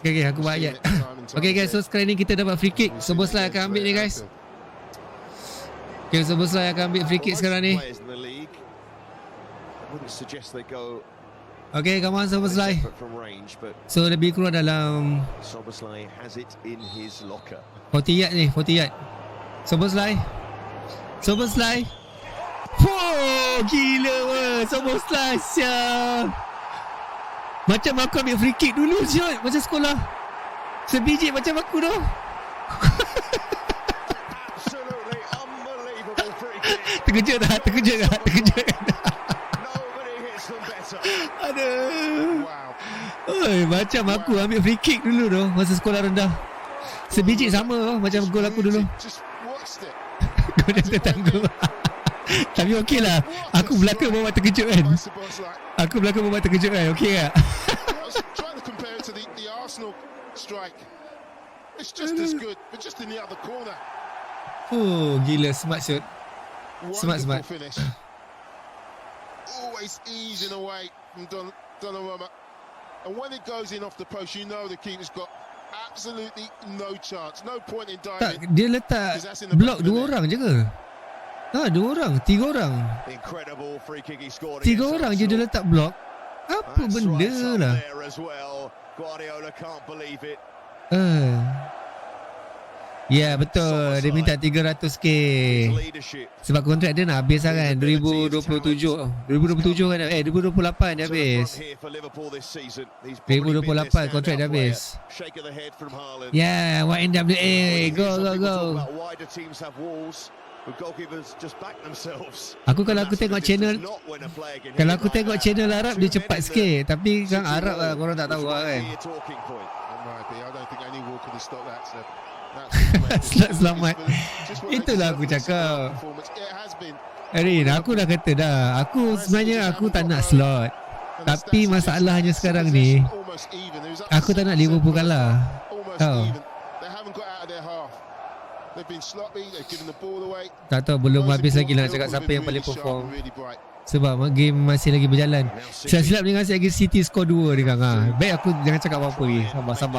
Okay, aku buat ayat. Okay guys, so sekarang ni kita dapat free kick. Szoboszlai akan ambil ni guys. Okay, Szoboszlai akan ambil free kick sekarang ni. Okay, come on Szoboszlai. So lebih kurang dalam 40 yard ni, 40 yard. Szoboszlai. Oh, gila weh, Szoboszlai siap. Macam aku ambil free kick dulu siap, macam sekolah. Sebiji macam aku tu. Terkejut tak? Aduh. Oi, macam aku ambil free kick dulu tu masa sekolah rendah. Sebiji sama macam gol aku dulu. Gol dia tertangguh. Tapi okey lah. Aku belakang buat terkejut kan. Okey tak? Oh, gila smart shot. Smart. Always easing away from Donnarumma. And when it goes in off the post, you know the keeper's got absolutely no chance. No point in diving. Tak, dia letak blok dua orang je ke? Dua orang, tiga orang. Tiga orang je dia letak blok. Apa benda lah. Ya betul, dia minta 300k. Sebab kontrak dia nak habis lah kan 2027 kan 2028 dia habis. 2028 kontrak dia habis. Yeah, YNWA, go. Aku kalau aku tengok channel Arab dia cepat sikit. Tapi kan Arab lah, korang tak tahu lah kan. Selamat. Itulah aku cakap. Erin, aku dah kata dah. Aku sebenarnya aku tak nak slot. Tapi masalahnya sekarang ni aku tak nak Liverpool kalah. Tahu. Tak tahu, belum habis lagi lah nak cakap siapa yang paling perform. Sebab game masih lagi berjalan. Silap-silap dengan lagi City skor 2 ni kan. Baik aku jangan cakap apa-apa lagi. Sabar.